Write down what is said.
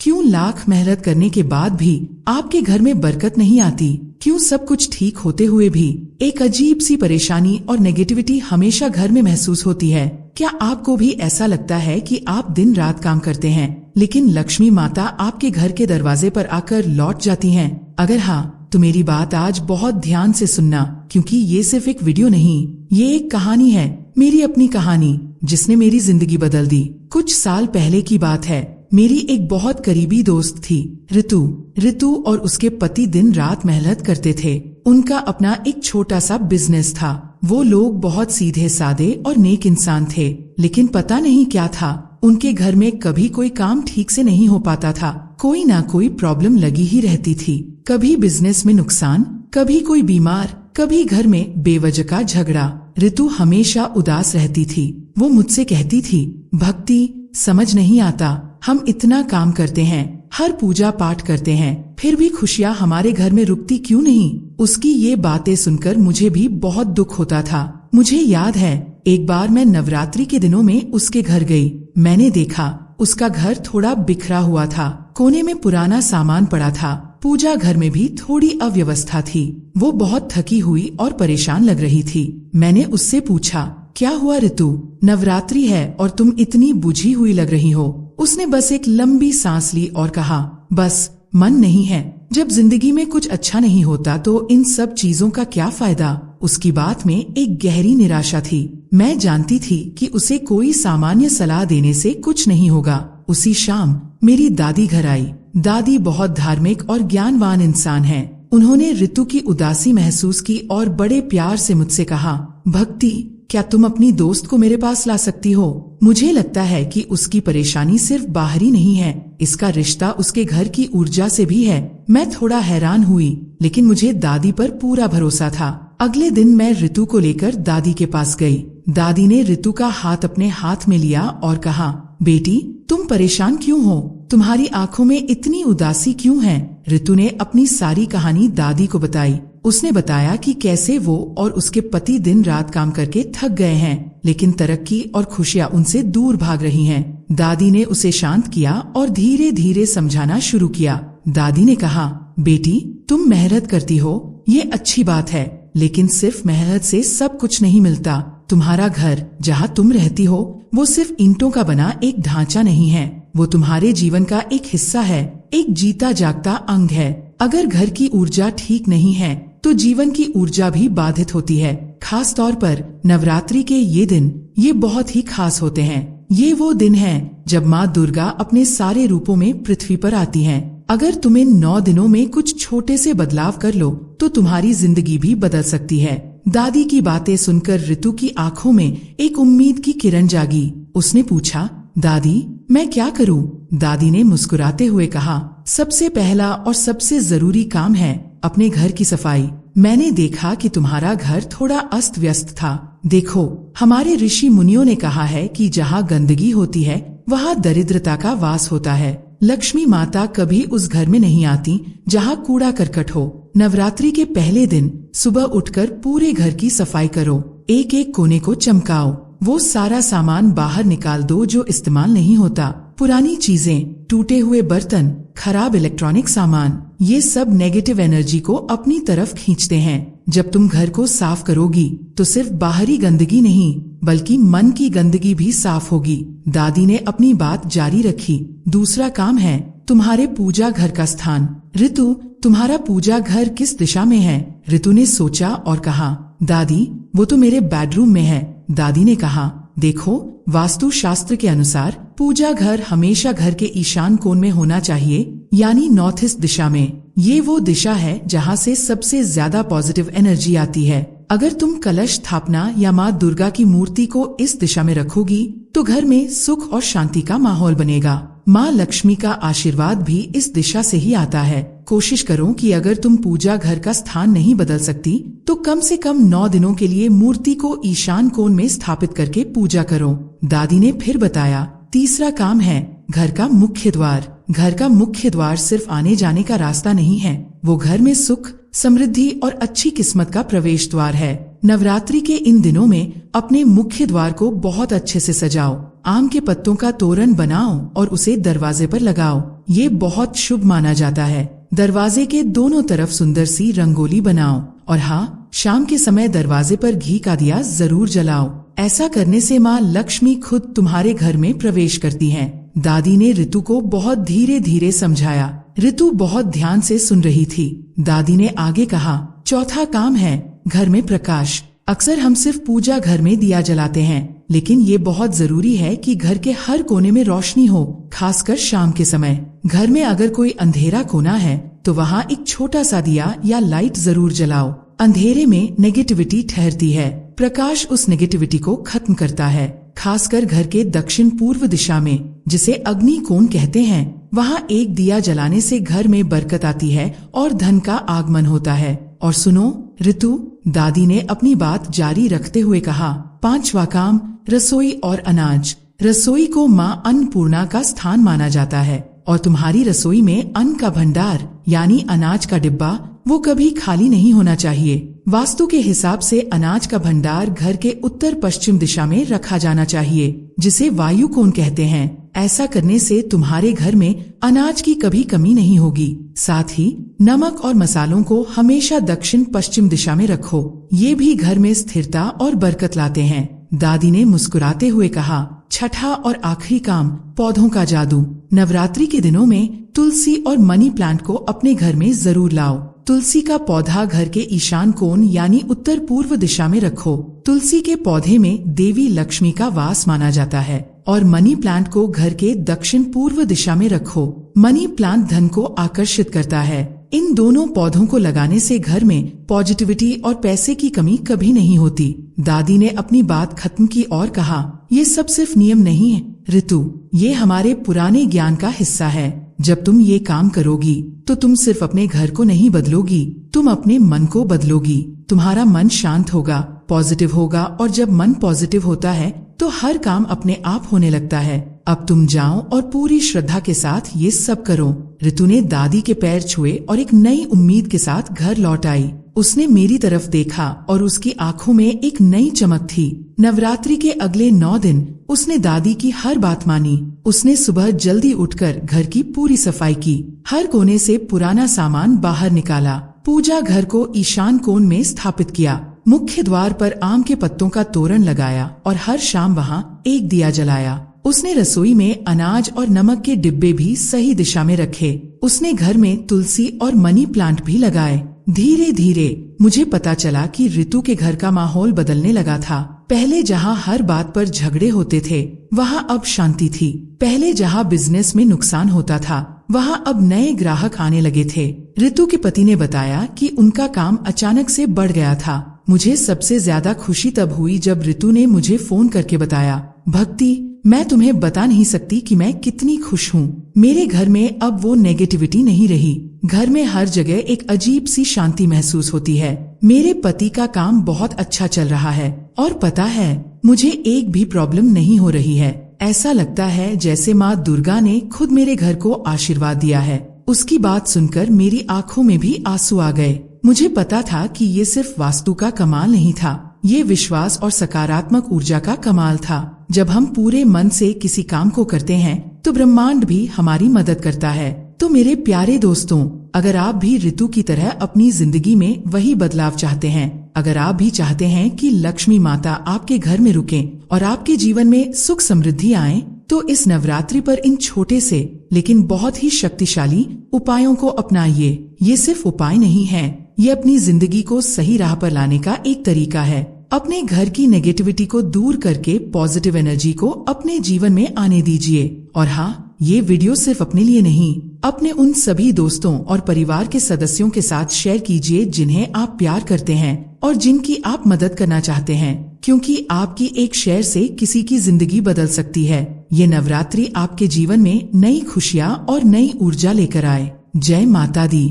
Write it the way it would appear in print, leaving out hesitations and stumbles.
क्यों लाख मेहनत करने के बाद भी आपके घर में बरकत नहीं आती? क्यों सब कुछ ठीक होते हुए भी एक अजीब सी परेशानी और नेगेटिविटी हमेशा घर में महसूस होती है? क्या आपको भी ऐसा लगता है कि आप दिन रात काम करते हैं लेकिन लक्ष्मी माता आपके घर के दरवाजे पर आकर लौट जाती हैं? अगर हाँ, तो मेरी बात आज बहुत ध्यान से सुनना, क्योंकि ये सिर्फ एक वीडियो नहीं, ये एक कहानी है, मेरी अपनी कहानी जिसने मेरी जिंदगी बदल दी। कुछ साल पहले की बात है। मेरी एक बहुत करीबी दोस्त थी, ऋतु और उसके पति दिन रात मेहनत करते थे। उनका अपना एक छोटा सा बिजनेस था। वो लोग बहुत सीधे सादे और नेक इंसान थे, लेकिन पता नहीं क्या था, उनके घर में कभी कोई काम ठीक से नहीं हो पाता था। कोई ना कोई प्रॉब्लम लगी ही रहती थी। कभी बिजनेस में नुकसान, कभी कोई बीमार, कभी घर में बेवजह का झगड़ा। ऋतु हमेशा उदास रहती थी। वो मुझसे कहती थी, भक्ति, समझ नहीं आता, हम इतना काम करते हैं, हर पूजा पाठ करते हैं, फिर भी खुशियाँ हमारे घर में रुकती क्यों नहीं? उसकी ये बातें सुनकर मुझे भी बहुत दुख होता था। मुझे याद है, एक बार मैं नवरात्रि के दिनों में उसके घर गई। मैंने देखा उसका घर थोड़ा बिखरा हुआ था, कोने में पुराना सामान पड़ा था, पूजा घर में भी थोड़ी अव्यवस्था थी। वो बहुत थकी हुई और परेशान लग रही थी। मैंने उससे पूछा, क्या हुआ ऋतु? नवरात्रि है और तुम इतनी बुझी हुई लग रही हो। उसने बस एक लंबी सांस ली और कहा, बस मन नहीं है। जब जिंदगी में कुछ अच्छा नहीं होता तो इन सब चीजों का क्या फायदा? उसकी बात में एक गहरी निराशा थी। मैं जानती थी कि उसे कोई सामान्य सलाह देने से कुछ नहीं होगा। उसी शाम मेरी दादी घर आई। दादी बहुत धार्मिक और ज्ञानवान इंसान हैं। उन्होंने ऋतु की उदासी महसूस की और बड़े प्यार से मुझसे कहा, भक्ति, क्या तुम अपनी दोस्त को मेरे पास ला सकती हो? मुझे लगता है कि उसकी परेशानी सिर्फ बाहरी नहीं है, इसका रिश्ता उसके घर की ऊर्जा से भी है। मैं थोड़ा हैरान हुई, लेकिन मुझे दादी पर पूरा भरोसा था। अगले दिन मैं ऋतु को लेकर दादी के पास गई। दादी ने ऋतु का हाथ अपने हाथ में लिया और कहा, बेटी, तुम परेशान क्यों हो? तुम्हारी आंखों में इतनी उदासी क्यों है? ऋतु ने अपनी सारी कहानी दादी को बताई। उसने बताया कि कैसे वो और उसके पति दिन रात काम करके थक गए हैं, लेकिन तरक्की और खुशियाँ उनसे दूर भाग रही हैं। दादी ने उसे शांत किया और धीरे धीरे समझाना शुरू किया। दादी ने कहा, बेटी, तुम मेहनत करती हो, ये अच्छी बात है, लेकिन सिर्फ मेहनत से सब कुछ नहीं मिलता। तुम्हारा घर जहाँ तुम रहती हो, वो सिर्फ ईंटों का बना एक ढांचा नहीं है, वो तुम्हारे जीवन का एक हिस्सा है, एक जीता जागता अंग है। अगर घर की ऊर्जा ठीक नहीं है तो जीवन की ऊर्जा भी बाधित होती है। खास तौर पर नवरात्रि के ये दिन, ये बहुत ही खास होते हैं। ये वो दिन हैं जब माँ दुर्गा अपने सारे रूपों में पृथ्वी पर आती हैं। अगर तुम इन 9 दिनों में कुछ छोटे से बदलाव कर लो तो तुम्हारी जिंदगी भी बदल सकती है। दादी की बातें सुनकर ऋतु की आंखों में एक उम्मीद की किरण जागी। उसने पूछा, दादी, मैं क्या करूं? दादी ने मुस्कुराते हुए कहा, सबसे पहला और सबसे जरूरी काम है अपने घर की सफाई। मैंने देखा कि तुम्हारा घर थोड़ा अस्त व्यस्त था। देखो, हमारे ऋषि मुनियों ने कहा है कि जहाँ गंदगी होती है वहाँ दरिद्रता का वास होता है। लक्ष्मी माता कभी उस घर में नहीं आती जहाँ कूड़ा करकट हो। नवरात्रि के पहले दिन सुबह उठकर पूरे घर की सफाई करो, एक एक कोने को चमकाओ, वो सारा सामान बाहर निकाल दो जो इस्तेमाल नहीं होता। पुरानी चीजें, टूटे हुए बर्तन, खराब इलेक्ट्रॉनिक सामान, ये सब नेगेटिव एनर्जी को अपनी तरफ खींचते हैं। जब तुम घर को साफ करोगी तो सिर्फ बाहरी गंदगी नहीं बल्कि मन की गंदगी भी साफ होगी। दादी ने अपनी बात जारी रखी। दूसरा काम है तुम्हारे पूजा घर का स्थान। ऋतु, तुम्हारा पूजा घर किस दिशा में है? ऋतु ने सोचा और कहा, दादी, वो तो मेरे बेडरूम में है। दादी ने कहा, देखो, वास्तु शास्त्र के अनुसार पूजा घर हमेशा घर के ईशान कोण में होना चाहिए, यानी नॉर्थ ईस्ट दिशा में। ये वो दिशा है जहाँ से सबसे ज्यादा पॉजिटिव एनर्जी आती है। अगर तुम कलश स्थापना या माँ दुर्गा की मूर्ति को इस दिशा में रखोगी तो घर में सुख और शांति का माहौल बनेगा। माँ लक्ष्मी का आशीर्वाद भी इस दिशा से ही आता है। कोशिश करो कि अगर तुम पूजा घर का स्थान नहीं बदल सकती तो कम से कम 9 दिनों के लिए मूर्ति को ईशान कोण में स्थापित करके पूजा करो। दादी ने फिर बताया, तीसरा काम है घर का मुख्य द्वार। घर का मुख्य द्वार सिर्फ आने जाने का रास्ता नहीं है, वो घर में सुख, समृद्धि और अच्छी किस्मत का प्रवेश द्वार है। नवरात्रि के इन दिनों में अपने मुख्य द्वार को बहुत अच्छे से सजाओ। आम के पत्तों का तोरण बनाओ और उसे दरवाजे पर लगाओ। ये बहुत शुभ माना जाता है। दरवाजे के दोनों तरफ सुंदर सी रंगोली बनाओ और हाँ, शाम के समय दरवाजे पर घी का दिया जरूर जलाओ। ऐसा करने से माँ लक्ष्मी खुद तुम्हारे घर में प्रवेश करती हैं। दादी ने ऋतु को बहुत धीरे धीरे समझाया। ऋतु बहुत ध्यान से सुन रही थी। दादी ने आगे कहा, चौथा काम है घर में प्रकाश। अक्सर हम सिर्फ पूजा घर में दिया जलाते हैं, लेकिन ये बहुत जरूरी है कि घर के हर कोने में रोशनी हो, खासकर शाम के समय। घर में अगर कोई अंधेरा कोना है तो वहाँ एक छोटा सा दिया या लाइट जरूर जलाओ। अंधेरे में नेगेटिविटी ठहरती है, प्रकाश उस नेगेटिविटी को खत्म करता है। खासकर घर के दक्षिण पूर्व दिशा में, जिसे अग्नि कोण कहते हैं, वहाँ एक दिया जलाने से घर में बरकत आती है और धन का आगमन होता है। और सुनो ऋतु, दादी ने अपनी बात जारी रखते हुए कहा, पांचवा काम रसोई और अनाज। रसोई को माँ अन्नपूर्णा का स्थान माना जाता है और तुम्हारी रसोई में अन्न का भंडार यानी अनाज का डिब्बा वो कभी खाली नहीं होना चाहिए। वास्तु के हिसाब से अनाज का भंडार घर के उत्तर पश्चिम दिशा में रखा जाना चाहिए, जिसे वायु कोण कहते हैं। ऐसा करने से तुम्हारे घर में अनाज की कभी कमी नहीं होगी। साथ ही नमक और मसालों को हमेशा दक्षिण पश्चिम दिशा में रखो, ये भी घर में स्थिरता और बरकत लाते हैं। दादी ने मुस्कुराते हुए कहा, छठा और आखिरी काम पौधों का जादू। नवरात्रि के दिनों में तुलसी और मनी प्लांट को अपने घर में जरूर लाओ। तुलसी का पौधा घर के ईशान कोण यानी उत्तर पूर्व दिशा में रखो। तुलसी के पौधे में देवी लक्ष्मी का वास माना जाता है और मनी प्लांट को घर के दक्षिण पूर्व दिशा में रखो। मनी प्लांट धन को आकर्षित करता है। इन दोनों पौधों को लगाने से घर में पॉजिटिविटी और पैसे की कमी कभी नहीं होती। दादी ने अपनी बात खत्म की और कहा, ये सब सिर्फ नियम नहीं है ऋतु, ये हमारे पुराने ज्ञान का हिस्सा है। जब तुम ये काम करोगी तो तुम सिर्फ अपने घर को नहीं बदलोगी, तुम अपने मन को बदलोगी। तुम्हारा मन शांत होगा, पॉजिटिव होगा और जब मन पॉजिटिव होता है तो हर काम अपने आप होने लगता है। अब तुम जाओ और पूरी श्रद्धा के साथ ये सब करो। ऋतु ने दादी के पैर छुए और एक नई उम्मीद के साथ घर लौट आई। उसने मेरी तरफ देखा और उसकी आंखों में एक नई चमक थी। नवरात्रि के अगले 9 दिन उसने दादी की हर बात मानी। उसने सुबह जल्दी उठकर घर की पूरी सफाई की, हर कोने से पुराना सामान बाहर निकाला, पूजा घर को ईशान कोण में स्थापित किया, मुख्य द्वार पर आम के पत्तों का तोरण लगाया और हर शाम वहाँ एक दिया जलाया। उसने रसोई में अनाज और नमक के डिब्बे भी सही दिशा में रखे। उसने घर में तुलसी और मनी प्लांट भी लगाए। धीरे धीरे मुझे पता चला कि ऋतु के घर का माहौल बदलने लगा था। पहले जहाँ हर बात पर झगड़े होते थे, वहाँ अब शांति थी। पहले जहाँ बिजनेस में नुकसान होता था, वहाँ अब नए ग्राहक आने लगे थे। ऋतु के पति ने बताया कि उनका काम अचानक से बढ़ गया था। मुझे सबसे ज्यादा खुशी तब हुई जब ऋतु ने मुझे फोन करके बताया, भक्ति, मैं तुम्हें बता नहीं सकती कि मैं कितनी खुश हूँ। मेरे घर में अब वो नेगेटिविटी नहीं रही। घर में हर जगह एक अजीब सी शांति महसूस होती है। मेरे पति का काम बहुत अच्छा चल रहा है और पता है, मुझे एक भी प्रॉब्लम नहीं हो रही है। ऐसा लगता है जैसे माँ दुर्गा ने खुद मेरे घर को आशीर्वाद दिया है। उसकी बात सुनकर मेरी आंखों में भी आंसू आ गए। मुझे पता था कि ये सिर्फ वास्तु का कमाल नहीं था, ये विश्वास और सकारात्मक ऊर्जा का कमाल था। जब हम पूरे मन से किसी काम को करते हैं तो ब्रह्मांड भी हमारी मदद करता है। तो मेरे प्यारे दोस्तों, अगर आप भी ऋतु की तरह अपनी जिंदगी में वही बदलाव चाहते हैं, अगर आप भी चाहते हैं कि लक्ष्मी माता आपके घर में रुकें और आपके जीवन में सुख समृद्धि आए, तो इस नवरात्रि पर इन छोटे से लेकिन बहुत ही शक्तिशाली उपायों को अपनाइए। ये सिर्फ उपाय नहीं है, ये अपनी जिंदगी को सही राह पर लाने का एक तरीका है। अपने घर की नेगेटिविटी को दूर करके पॉजिटिव एनर्जी को अपने जीवन में आने दीजिए। और हाँ, ये वीडियो सिर्फ अपने लिए नहीं, अपने उन सभी दोस्तों और परिवार के सदस्यों के साथ शेयर कीजिए जिन्हें आप प्यार करते हैं और जिनकी आप मदद करना चाहते हैं, क्योंकि आपकी एक शेयर से किसी की जिंदगी बदल सकती है। ये नवरात्रि आपके जीवन में नई खुशियाँ और नई ऊर्जा लेकर आए। जय माता दी।